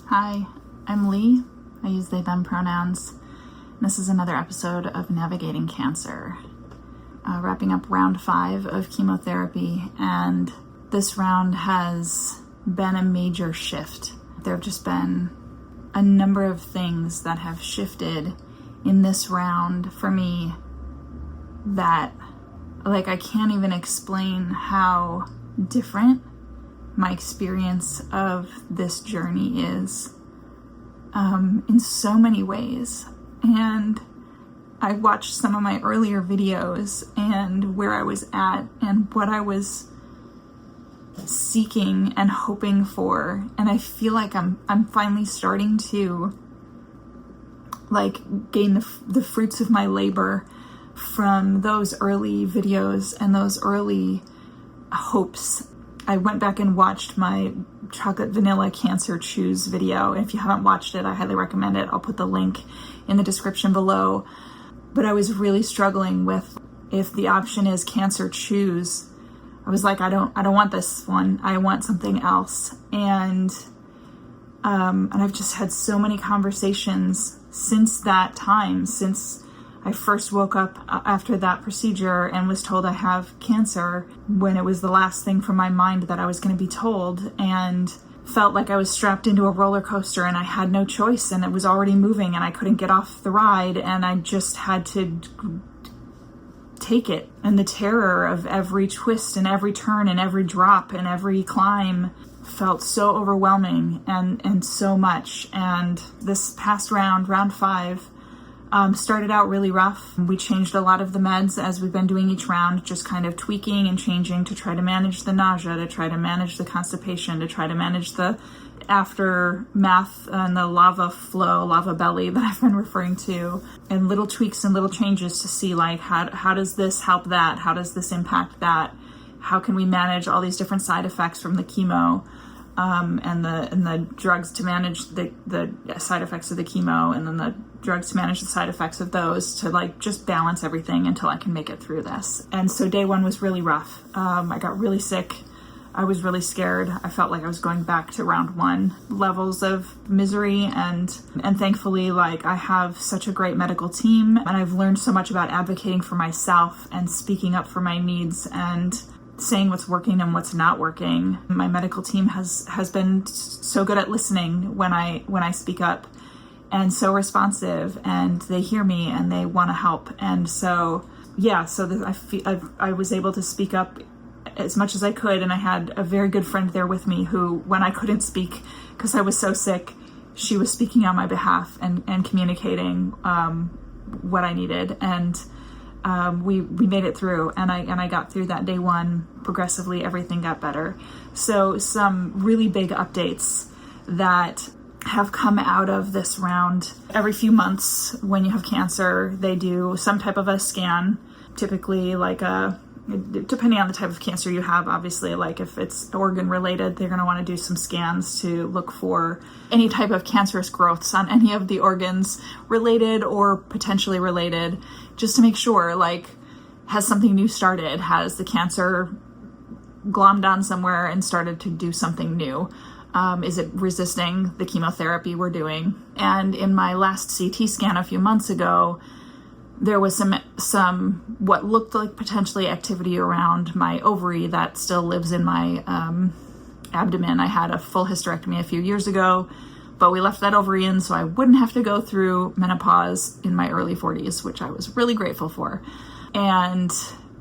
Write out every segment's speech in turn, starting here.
Hi, I'm Lee. I use they, them pronouns. This is another episode of Navigating Cancer. Wrapping up round 5 of chemotherapy, and this round has been a major shift. There have just been a number of things that have shifted in this round for me that, I can't even explain how different my experience of this journey is in so many ways. And I watched some of my earlier videos and where I was at and what I was seeking and hoping for, and I feel like I'm finally starting to gain the fruits of my labor from those early videos and those early hopes. I went back and watched my chocolate vanilla cancer choose video. If you haven't watched it, I highly recommend it. I'll put the link in the description below. But I was really struggling with, if the option is cancer choose, I was like, I don't want this one. I want something else. And I've just had so many conversations since that time, since I first woke up after that procedure and was told I have cancer, when it was the last thing from my mind that I was going to be told, and felt like I was strapped into a roller coaster and I had no choice, and it was already moving and I couldn't get off the ride, and I just had to take it. And the terror of every twist and every turn and every drop and every climb felt so overwhelming and so much. And this past round 5, started out really rough. We changed a lot of the meds as we've been doing each round, just kind of tweaking and changing to try to manage the nausea, to try to manage the constipation, to try to manage the aftermath and the lava belly that I've been referring to, and little tweaks and little changes to see how does this help that? How does this impact that? How can we manage all these different side effects from the chemo? And the drugs to manage the side effects of the chemo, and then the drugs to manage the side effects of those, to just balance everything until I can make it through this. And so day 1 was really rough. I got really sick. I was really scared. I felt like I was going back to round 1 levels of misery, and thankfully, I have such a great medical team, and I've learned so much about advocating for myself and speaking up for my needs and saying what's working and what's not working. My medical team has been so good at listening when I speak up, and so responsive, and they hear me and they want to help. And so I was able to speak up as much as I could, and I had a very good friend there with me who, when I couldn't speak because I was so sick, she was speaking on my behalf and communicating what I needed. And we made it through, and I got through that day 1. Progressively, everything got better. So some really big updates that have come out of this round. Every few months, when you have cancer, they do some type of a scan, typically depending on the type of cancer you have, obviously, if it's organ related, they're going to want to do some scans to look for any type of cancerous growths on any of the organs, related or potentially related, just to make sure, has something new started? Has the cancer glommed on somewhere and started to do something new? Is it resisting the chemotherapy we're doing? And in my last CT scan a few months ago, there was some what looked like potentially activity around my ovary that still lives in my abdomen. I had a full hysterectomy a few years ago, but we left that ovary in so I wouldn't have to go through menopause in my early 40s, which I was really grateful for. And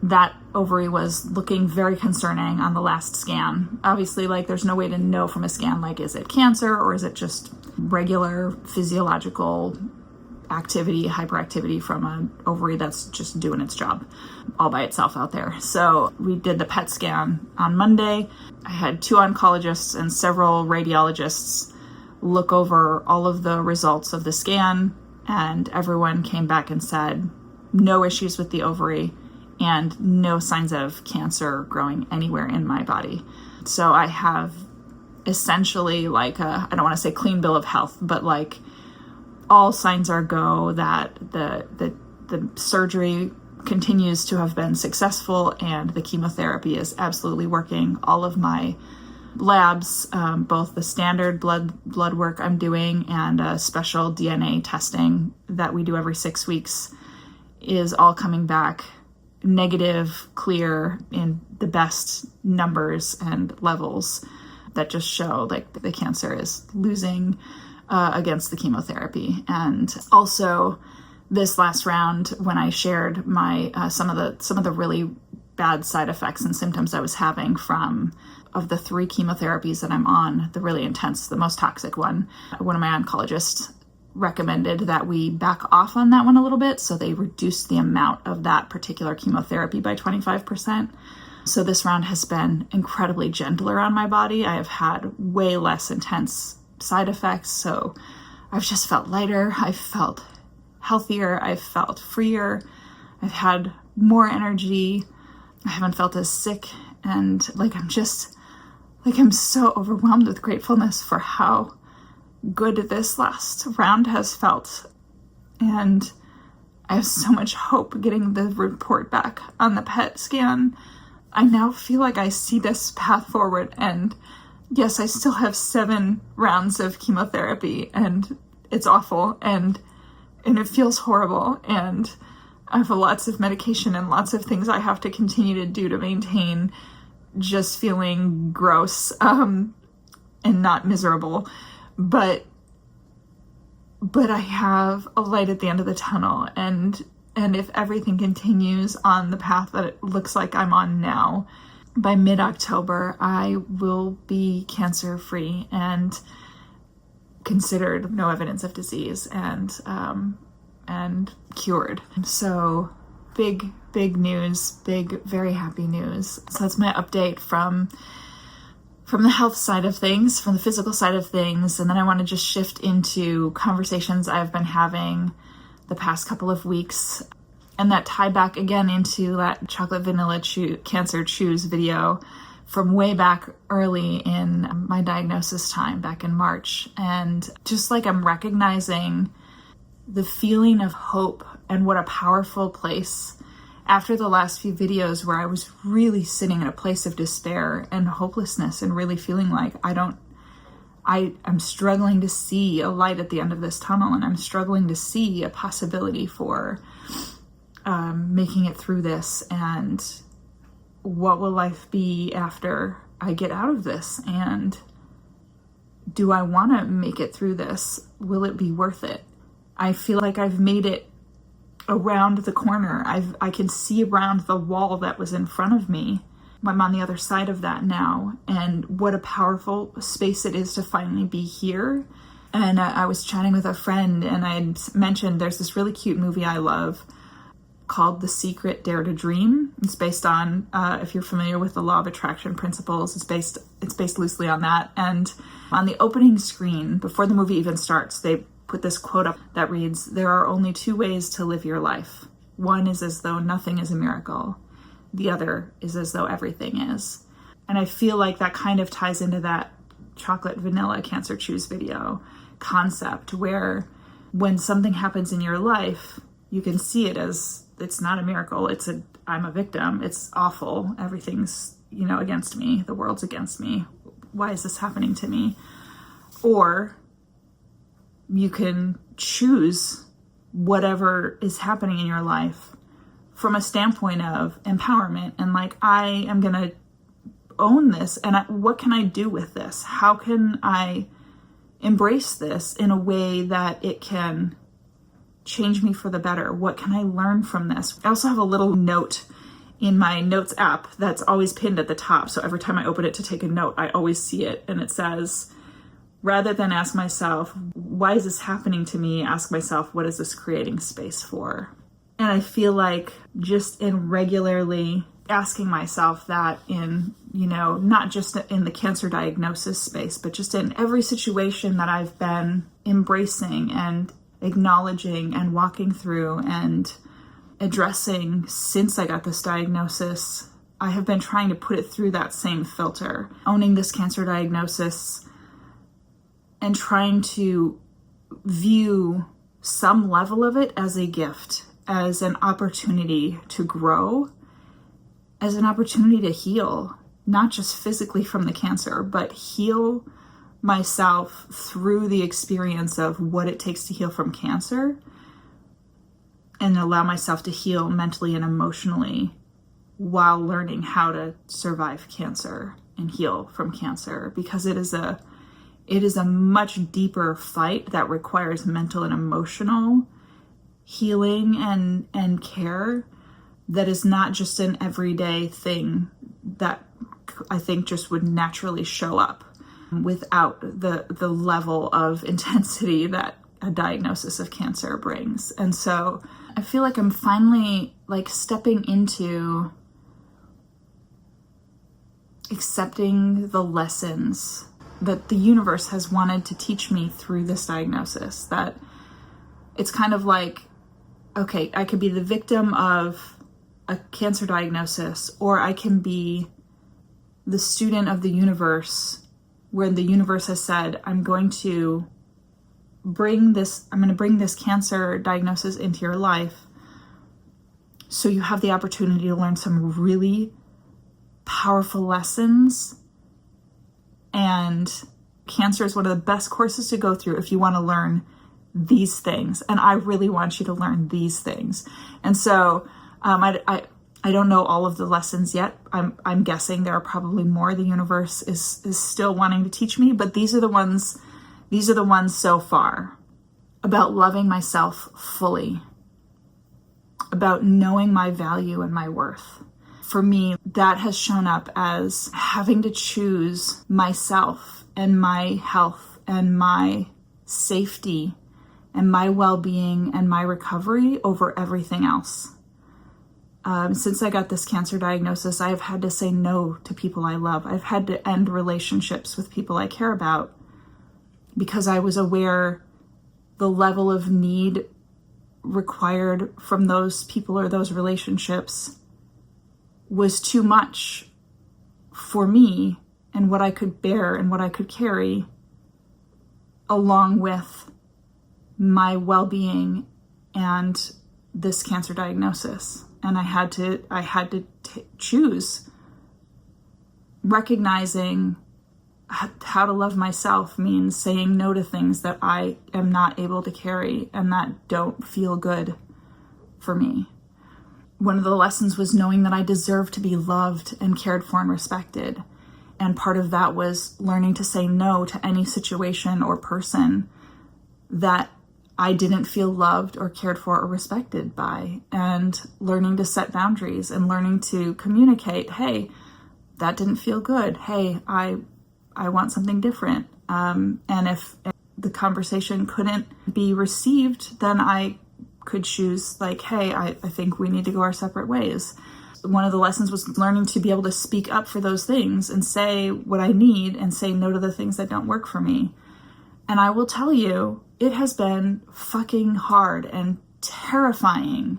that ovary was looking very concerning on the last scan. Obviously, there's no way to know from a scan, is it cancer or is it just regular physiological activity, hyperactivity from an ovary that's just doing its job all by itself out there. So we did the PET scan on Monday. I had 2 oncologists and several radiologists look over all of the results of the scan, and everyone came back and said no issues with the ovary and no signs of cancer growing anywhere in my body. So I have essentially I don't want to say clean bill of health, but all signs are go that the surgery continues to have been successful and the chemotherapy is absolutely working. All of my labs, both the standard blood work I'm doing and special DNA testing that we do every 6 weeks, is all coming back negative, clear, in the best numbers and levels that just show like the cancer is losing against the chemotherapy. And also this last round, when I shared my some of the really bad side effects and symptoms I was having of the 3 chemotherapies that I'm on, the really intense, the most toxic one of my oncologists recommended that we back off on that one a little bit. So they reduced the amount of that particular chemotherapy by 25%. So this round has been incredibly gentler on my body. I have had way less intense side effects. So I've just felt lighter. I've felt healthier. I've felt freer. I've had more energy. I haven't felt as sick. And I'm so overwhelmed with gratefulness for how good this last round has felt. And I have so much hope getting the report back on the PET scan. I now feel like I see this path forward. And yes, I still have 7 rounds of chemotherapy, and it's awful, and it feels horrible. And I have lots of medication and lots of things I have to continue to do to maintain just feeling gross and not miserable. But I have a light at the end of the tunnel, and if everything continues on the path that it looks like I'm on now, by mid-October, I will be cancer-free and considered no evidence of disease and cured. So big news, very happy news. So that's my update from the health side of things, from the physical side of things. And then I want to just shift into conversations I've been having the past couple of weeks, and that tie back again into that chocolate vanilla cancer choose video from way back early in my diagnosis time back in March. And just like I'm recognizing the feeling of hope and what a powerful place after the last few videos where I was really sitting in a place of despair and hopelessness and really feeling like I'm struggling to see a light at the end of this tunnel, and I'm struggling to see a possibility for making it through this, and what will life be after I get out of this, and do I want to make it through this? Will it be worth it? I feel like I've made it around the corner. I can see around the wall that was in front of me. I'm on the other side of that now, and what a powerful space it is to finally be here. And I was chatting with a friend, and I had mentioned there's this really cute movie I love called The Secret Dare to Dream. It's based on, if you're familiar with the law of attraction principles, it's based loosely on that. And on the opening screen, before the movie even starts, they put this quote up that reads, "There are only 2 ways to live your life. One is as though nothing is a miracle. The other is as though everything is." And I feel like that kind of ties into that chocolate vanilla cancer choose video concept, where when something happens in your life, you can see it as, it's not a miracle. I'm a victim. It's awful. Everything's, against me. The world's against me. Why is this happening to me? Or you can choose whatever is happening in your life from a standpoint of empowerment and I am going to own this, and what can I do with this? How can I embrace this in a way that it can change me for the better? What can I learn from this? I also have a little note in my notes app that's always pinned at the top. So every time I open it to take a note, I always see it. And it says, rather than ask myself, why is this happening to me? Ask myself, what is this creating space for? And I feel like just in regularly asking myself that in, not just in the cancer diagnosis space, but just in every situation that I've been embracing and acknowledging and walking through and addressing since I got this diagnosis, I have been trying to put it through that same filter, owning this cancer diagnosis and trying to view some level of it as a gift, as an opportunity to grow, as an opportunity to heal, not just physically from the cancer, but heal myself through the experience of what it takes to heal from cancer, and allow myself to heal mentally and emotionally while learning how to survive cancer and heal from cancer, because it is a much deeper fight that requires mental and emotional healing and care, that is not just an everyday thing that I think just would naturally show up without the level of intensity that a diagnosis of cancer brings. And so I feel like I'm finally like stepping into accepting the lessons that the universe has wanted to teach me through this diagnosis. That it's kind of like, okay, I could be the victim of a cancer diagnosis, or I can be the student of the universe, where the universe has said, I'm going to bring this cancer diagnosis into your life so you have the opportunity to learn some really powerful lessons. And cancer is one of the best courses to go through if you want to learn these things. And I really want you to learn these things. And so I don't know all of the lessons yet. I'm guessing there are probably more the universe is still wanting to teach me, but these are the ones so far. About loving myself fully, about knowing my value and my worth. For me, that has shown up as having to choose myself and my health and my safety and my well-being and my recovery over everything else. Since I got this cancer diagnosis, I have had to say no to people I love. I've had to end relationships with people I care about because I was aware the level of need required from those people or those relationships was too much for me and what I could bear and what I could carry, along with my well-being and this cancer diagnosis. And I had to choose. Recognizing how to love myself means saying no to things that I am not able to carry and that don't feel good for me. One of the lessons was knowing that I deserve to be loved and cared for and respected. And part of that was learning to say no to any situation or person that I didn't feel loved or cared for or respected by, and learning to set boundaries and learning to communicate, hey, that didn't feel good. Hey, I want something different. And if the conversation couldn't be received, then I could choose like, hey, I think we need to go our separate ways. One of the lessons was learning to be able to speak up for those things and say what I need and say no to the things that don't work for me. And I will tell you, it has been fucking hard and terrifying,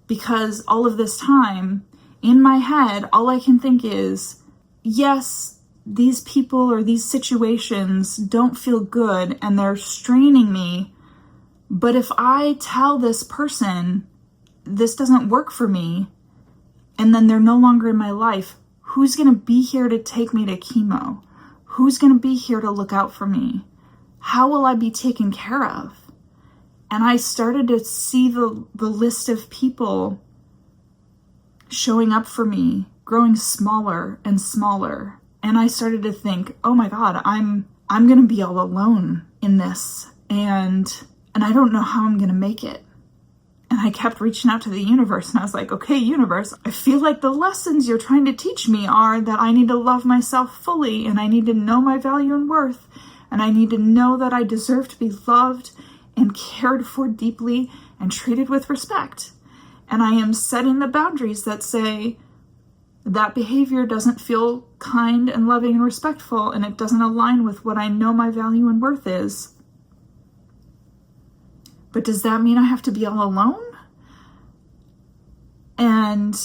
because all of this time in my head, all I can think is, yes, these people or these situations don't feel good and they're straining me. But if I tell this person this doesn't work for me, and then they're no longer in my life, who's going to be here to take me to chemo? Who's going to be here to look out for me? How will I be taken care of? And I started to see the list of people showing up for me, growing smaller and smaller. And I started to think, oh my God, I'm going to be all alone in this. And I don't know how I'm going to make it. And I kept reaching out to the universe, and I was like, okay, universe, I feel like the lessons you're trying to teach me are that I need to love myself fully, and I need to know my value and worth, and I need to know that I deserve to be loved and cared for deeply and treated with respect. And I am setting the boundaries that say that behavior doesn't feel kind and loving and respectful, and it doesn't align with what I know my value and worth is. But does that mean I have to be all alone? And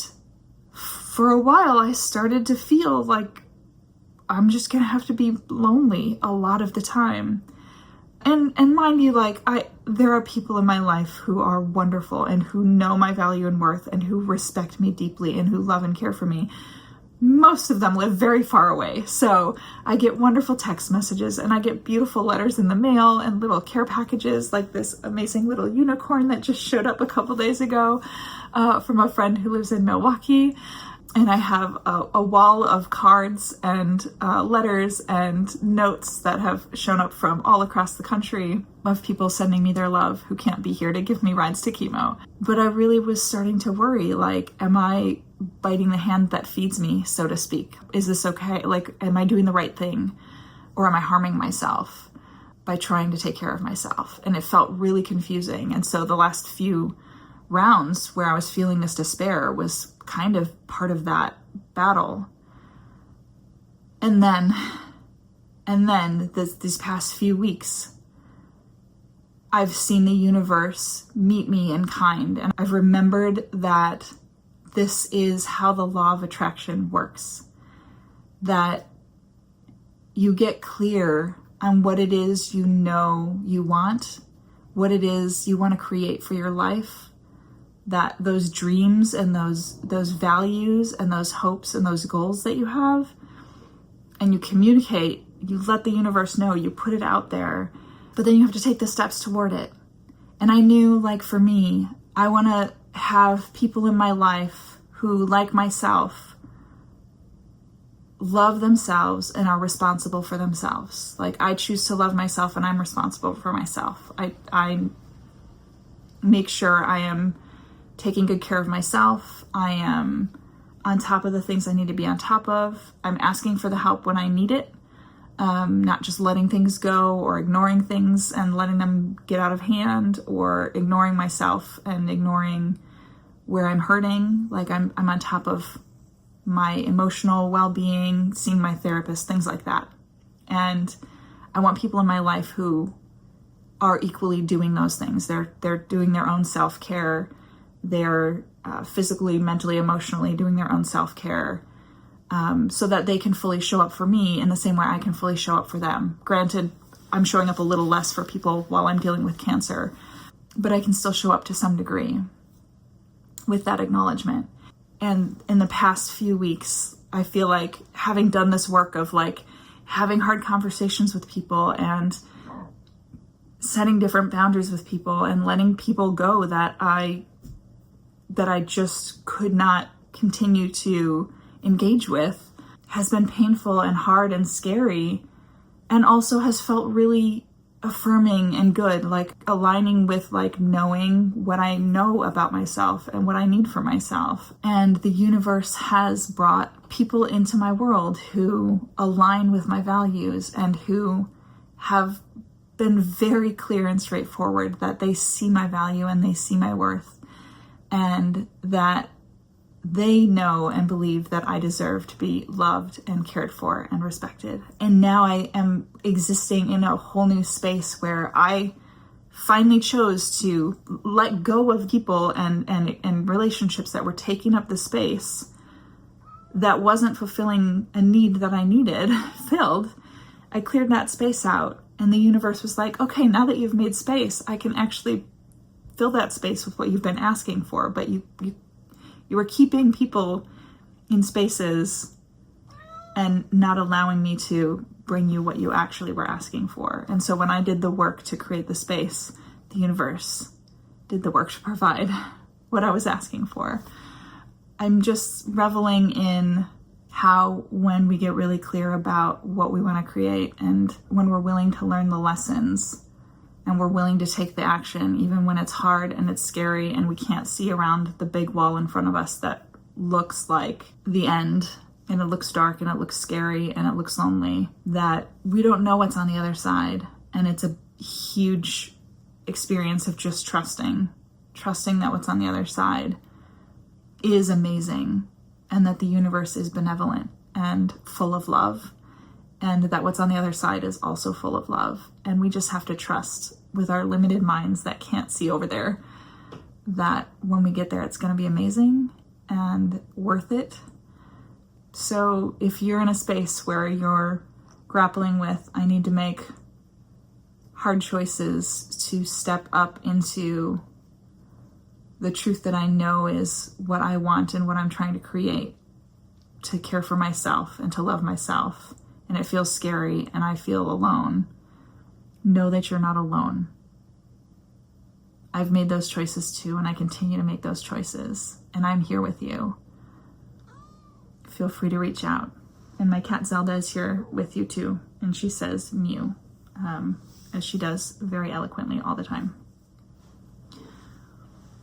for a while, I started to feel like I'm just going to have to be lonely a lot of the time. And mind you, like, there are people in my life who are wonderful and who know my value and worth and who respect me deeply and who love and care for me. most of them live very far away. So I get wonderful text messages and I get beautiful letters in the mail and little care packages, like this amazing little unicorn that just showed up a couple days ago from a friend who lives in Milwaukee. And I have a wall of cards and letters and notes that have shown up from all across the country of people sending me their love who can't be here to give me rides to chemo. But I really was starting to worry, like, am I biting the hand that feeds me, so to speak? Is this okay? Like, am I doing the right thing? Or am I harming myself by trying to take care of myself? And it felt really confusing. And so the last few rounds where I was feeling this despair was kind of part of that battle. And then these past few weeks, I've seen the universe meet me in kind, and I've remembered that this is how the law of attraction works. That you get clear on what it is you know you want, what it is you want to create for your life, that those dreams and those values and those hopes and those goals that you have, and you communicate, you let the universe know, you put it out there, but then you have to take the steps toward it. And I knew, like, for me, I want to have people in my life who, like myself, love themselves and are responsible for themselves. Like, I choose to love myself and I'm responsible for myself. I make sure I am taking good care of myself. I am on top of the things I need to be on top of. I'm asking for the help when I need it. Not just letting things go or ignoring things and letting them get out of hand, or ignoring myself and ignoring where I'm hurting. Like, I'm on top of my emotional well-being, seeing my therapist, things like that. And I want people in my life who are equally doing those things. They're doing their own self-care. They're physically, mentally, emotionally doing their own self-care, so that they can fully show up for me in the same way I can fully show up for them. Granted, I'm showing up a little less for people while I'm dealing with cancer, but I can still show up to some degree with that acknowledgement. And in the past few weeks, I feel like, having done this work of, like, having hard conversations with people and setting different boundaries with people and letting people go that I just could not continue to engage with, has been painful and hard and scary, and also has felt really affirming and good, like aligning with, like, knowing what I know about myself and what I need for myself. And the universe has brought people into my world who align with my values and who have been very clear and straightforward that they see my value and they see my worth, and that they know and believe that I deserve to be loved and cared for and respected. And now I am existing in a whole new space where I finally chose to let go of people and relationships that were taking up the space that wasn't fulfilling a need that I needed filled. I cleared that space out, and the universe was like, okay, now that you've made space, I can actually fill that space with what you've been asking for. But you were keeping people in spaces and not allowing me to bring you what you actually were asking for. And so when I did the work to create the space, the universe did the work to provide what I was asking for. I'm just reveling in how, when we get really clear about what we want to create, and when we're willing to learn the lessons, and we're willing to take the action, even when it's hard and it's scary and we can't see around the big wall in front of us that looks like the end, and it looks dark and it looks scary and it looks lonely, that we don't know what's on the other side. And it's a huge experience of just trusting that what's on the other side is amazing, and that the universe is benevolent and full of love, and that what's on the other side is also full of love. And we just have to trust, with our limited minds that can't see over there, that when we get there, it's going to be amazing and worth it. So if you're in a space where you're grappling with, I need to make hard choices to step up into the truth that I know is what I want and what I'm trying to create, to care for myself and to love myself, and it feels scary and I feel alone, know that you're not alone. I've made those choices too, and I continue to make those choices, and I'm here with you. Feel free to reach out. And my cat Zelda is here with you too, and she says mew, as she does very eloquently all the time.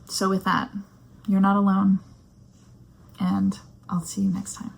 So with that, you're not alone, and I'll see you next time.